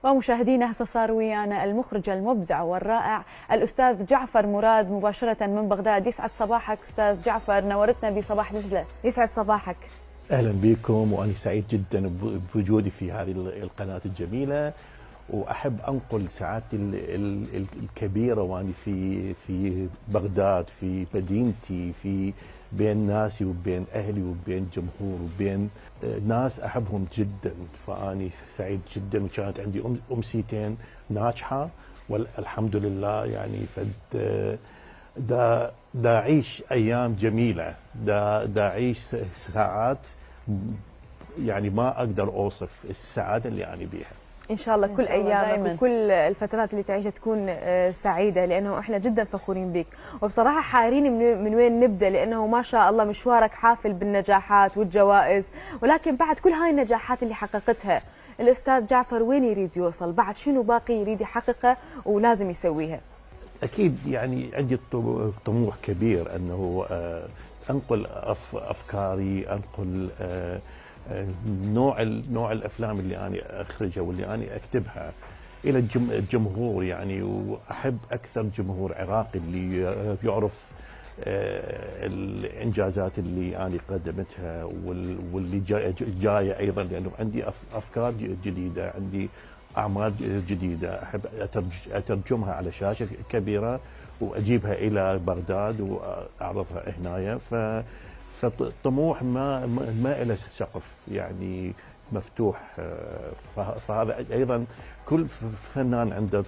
ومشاهدينا هسه صار ويانا المخرج المبدع والرائع الأستاذ جعفر مراد مباشرة من بغداد. يسعد صباحك أستاذ جعفر، نورتنا بصباح دجلة. يسعد صباحك. أهلا بكم، وأنا سعيد جدا بوجودي في هذه القناة الجميلة، وأحب أنقل سعادتي الكبيرة وأنا في بغداد، في مدينتي، في بين ناسي وبين أهلي وبين جمهور وبين ناس أحبهم جدا. فأني سعيد جدا، وكانت عندي أمسيتين ناجحة والحمد لله. يعني دا أعيش أيام جميلة، دا أعيش ساعات يعني ما أقدر أوصف السعادة اللي أنا بيها. إن شاء الله كل أيامك وكل الفترات اللي تعيشها تكون سعيدة، لأنه إحنا جدا فخورين بك. وبصراحة حارين من وين نبدأ، لأنه ما شاء الله مشوارك حافل بالنجاحات والجوائز، ولكن بعد كل هاي النجاحات اللي حققتها الأستاذ جعفر وين يريد يوصل؟ بعد شنو باقي يريد يحققه ولازم يسويها؟ أكيد يعني عندي طموح كبير أنه أنقل أفكاري، أنقل نوع الافلام اللي انا اخرجها واللي انا اكتبها الى الجمهور. يعني واحب اكثر جمهور عراقي اللي يعرف الانجازات اللي انا قدمتها واللي جايه ايضا، لانه عندي افكار جديده، عندي اعمال جديده احب اترجمها على شاشه كبيره واجيبها الى بغداد واعرضها هنايا. فالطموح ما له سقف، يعني مفتوح. فهذا ايضا كل فنان عنده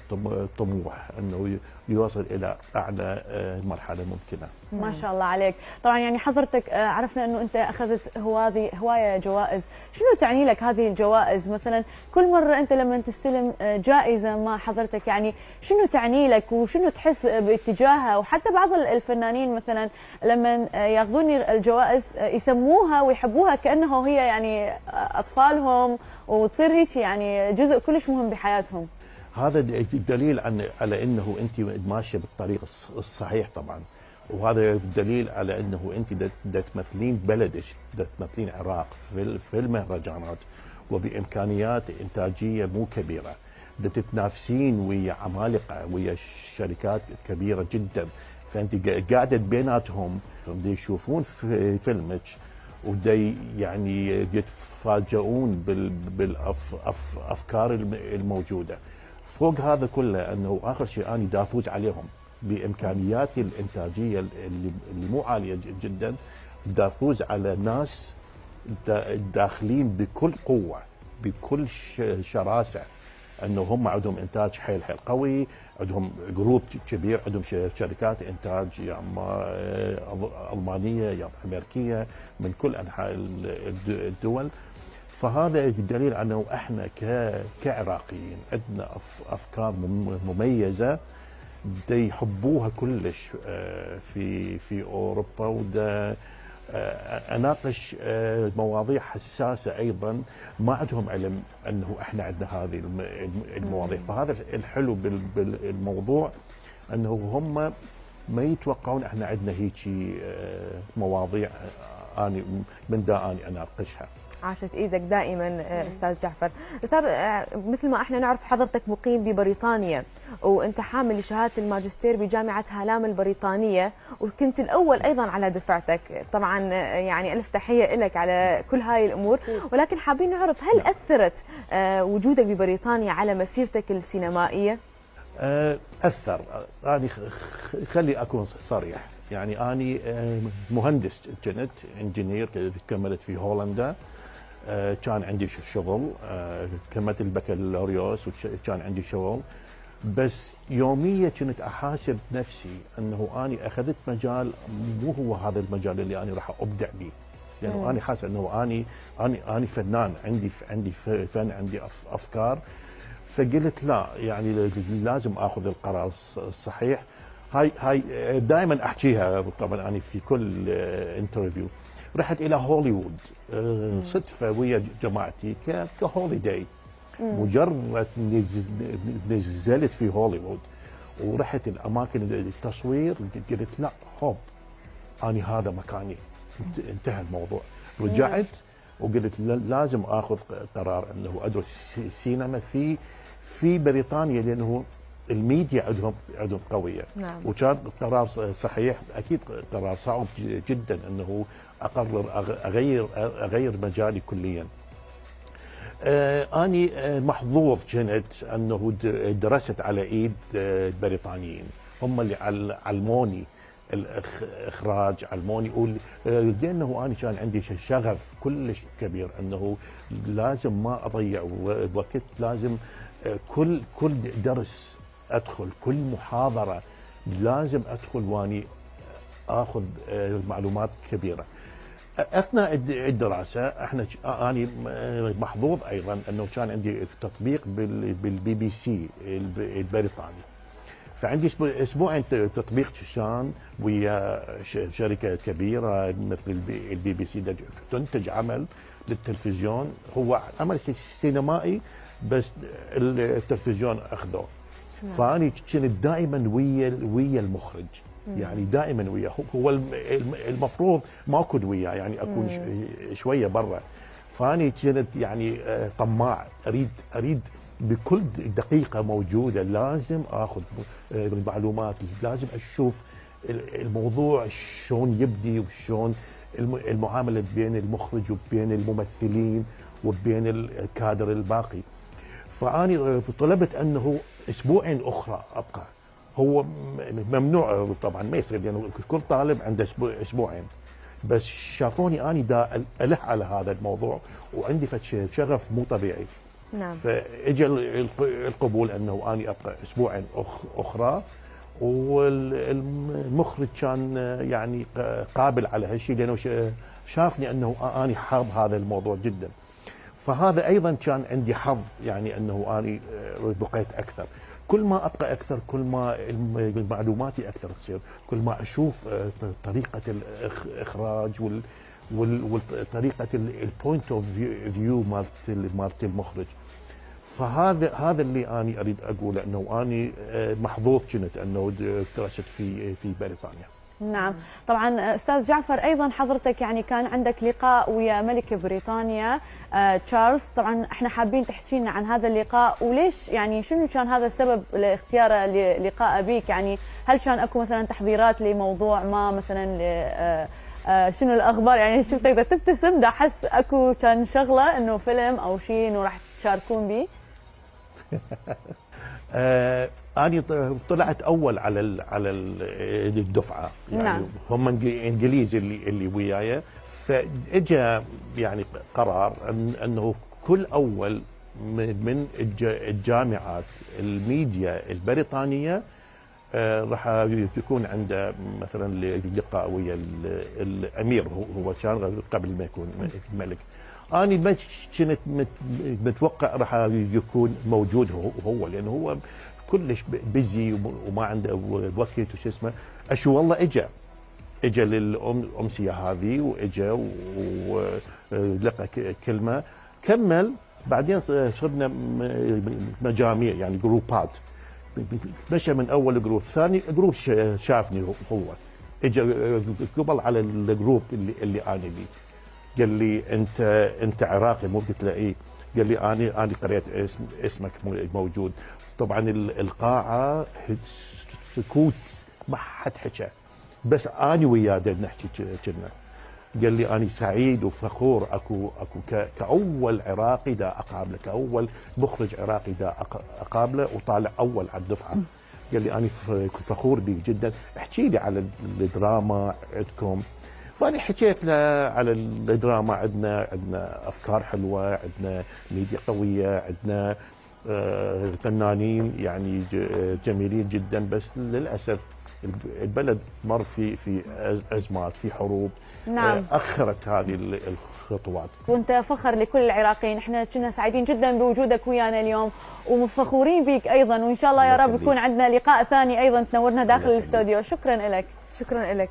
طموح انه يوصل الى اعلى مرحله ممكنه. ما شاء الله عليك. طبعا يعني حضرتك عرفنا انه انت اخذت هوايه جوائز، شنو تعني لك هذه الجوائز؟ مثلا كل مره انت لما تستلم جائزه ما حضرتك، يعني شنو تعني لك وشنو تحس باتجاهها؟ وحتى بعض الفنانين مثلا لما ياخذون الجوائز يسموها ويحبوها كانه هي يعني اطفالهم، وتصير هيك يعني جزء كلش مهم بحياتهم. هذا دليل على انه انت ماشيه بالطريق الصحيح طبعا، وهذا دليل على انه انت تمثلين بلدك، تمثلين العراق في المهرجانات وبامكانيات انتاجيه مو كبيره، تتنافسين ويا عمالقه، ويا شركات كبيره جدا. فانت قاعده بيناتهم، يشوفون في فيلمك يعني يتفاجئون بالافكار الموجوده. فوق هذا كله انه اخر شيء انا دا افوز عليهم بامكانياتي الانتاجيه اللي مو عاليه جدا، دا افوز على ناس داخلين بكل قوه بكل شراسه، انه هم عندهم انتاج حيل قوي، عندهم جروب كبير، عندهم شركات انتاج يا اما المانيه يا امريكيه من كل انحاء الدول. فهذا دليل انه احنا كعراقيين عندنا افكار مميزه يحبوها كلش في اوروبا، ودا اناقش مواضيع حساسه ايضا ما عندهم علم انه احنا عندنا هذه المواضيع. فهذا الحلو بالموضوع انه هم ما يتوقعون احنا عندنا هيك مواضيع اني من دا اني اناقشها. عاشت ايدك دائما استاذ جعفر. استاذ مثل ما احنا نعرف حضرتك مقيم ببريطانيا، وانت حامل لشهاده الماجستير بجامعه هالام البريطانيه، وكنت الاول ايضا على دفعتك. طبعا يعني الف تحيه لك على كل هاي الامور، ولكن حابين نعرف هل اثرت وجودك ببريطانيا على مسيرتك السينمائيه؟ اثر. انا خلي اكون صريح، يعني اني مهندس كنت انجينير، كملت في هولندا، كان عندي شغل، كملت البكالوريوس وكان عندي شغل، بس يوميا كنت احاسب نفسي انه اني اخذت مجال مو هو هذا المجال اللي انا راح ابدع به، لانه اني حاسس انه اني فنان، عندي فن، عندي افكار. فقلت لا، يعني لازم اخذ القرار الصحيح. هاي دائما احكيها طبعا انا في كل انترفيو. رحت الى هوليوود صدفه ويا جماعتي كهوليداي، مجرد نزلت في هوليوود ورحت الاماكن التصوير قلت لا هوب اني هذا مكاني، انتهى الموضوع. رجعت وقلت لازم اخذ قرار انه ادرس سينما في بريطانيا لانه الميديا عندهم قويه. نعم. وكان قرار صحيح، اكيد قرار صعب جدا انه اقرر اغير مجالي كليا. اني محظوظ كنت انه درست على ايد البريطانيين، هم اللي علموني الاخراج، علموني لانه انا كان عندي شغف كلش كبير انه لازم ما اضيع وقت، لازم كل درس ادخل، كل محاضره لازم ادخل واني اخذ معلومات كبيره. اثناء الدراسه اني محظوظ ايضا انه كان عندي تطبيق بالبي بي سي البريطاني، فعندي اسبوعين تطبيق كان ويا شركه كبيره مثل البي بي سي تنتج عمل للتلفزيون، هو عمل سينمائي بس التلفزيون اخذوه. فاني كنت دائما ويا المخرج، يعني دائما وياه، هو المفروض ما اكون وياه، يعني اكون شويه برا. فاني كنت يعني طماع، اريد بكل دقيقه موجوده لازم اخذ المعلومات، لازم اشوف الموضوع شلون يبدي وشلون المعامله بين المخرج وبين الممثلين وبين الكادر الباقي. فاني طلبت انه اسبوعين اخرى ابقى، هو ممنوع طبعا ما يصير لانه كل طالب عنده اسبوعين، بس شافوني اني دا الح على هذا الموضوع وعندي شغف مو طبيعي. نعم. فاجى القبول انه اني ابقى اسبوعين اخرى، والمخرج كان يعني قابل على هالشيء لانه شافني انه اني حاب هذا الموضوع جدا. فهذا ايضا كان عندي حظ، يعني انه اني بقيت اكثر، كل ما ابقى اكثر كل ما معلوماتي اكثر تصير، كل ما اشوف طريقه الاخراج وطريقه البوينت اوف فيو مالت المخرج. فهذا اللي اني اريد اقوله، انه اني محظوظ كنت انه درست في بريطانيا. نعم، طبعا استاذ جعفر ايضا حضرتك يعني كان عندك لقاء ويا ملك بريطانيا تشارلز، طبعا احنا حابين تحكي لنا عن هذا اللقاء وليش، يعني شنو كان هذا السبب لاختياره للقاء بك؟ يعني هل كان اكو مثلا تحضيرات لموضوع ما مثلا شنو الاخبار؟ يعني شو تقدر تبتسم، دا احس اكو كان شغله انه فيلم او شيء انه راح تشاركون به؟ أنا طلعت أول على الدفعة، يعني نعم. هم إنجليزي اللي وياي، فإجا يعني قرار أنه كل أول من الجامعات الميديا البريطانية راح يكون عنده مثلا لقاء ويا الأمير، هو كان قبل ما يكون الملك. أنا ما كنت متوقع راح يكون موجود هو لأنه هو كلش بيزي وما عنده وقت وش اسمه. اشو والله اجى للامسيه هذه، واجى ولقى كلمه، كمل. بعدين صرنا مجاميع يعني جروبات، مشى من اول جروب، ثاني جروب شافني هو اجى قبل على الجروب اللي انا بيه، قال لي انت عراقي مو؟ قلت له ايه. قال لي انا قريت اسمك موجود. طبعا القاعه سكوت، ما حد حكى، بس انا وياه نحكي كنا. قال لي انا سعيد وفخور اكو كاول عراقي دا اقابله، كاول مخرج عراقي دا اقابله وطالع اول على الدفعه. قال لي انا فخور بيك جدا، احكي لي على الدراما عندكم. فأنا حكيت له على الدراما، عندنا أفكار حلوة، عندنا ميديا قوية، عندنا فنانين يعني جميلين جدا، بس للأسف البلد مر في أزمات، في حروب. نعم. أخرت هذه الخطوات. وانت فخر لكل العراقيين، احنا كنا سعيدين جدا بوجودك ويانا اليوم ومفخورين بك أيضا، وإن شاء الله يا رب يكون عندنا لقاء ثاني أيضا تنورنا داخل الاستوديو. شكرا لك. شكرا لك.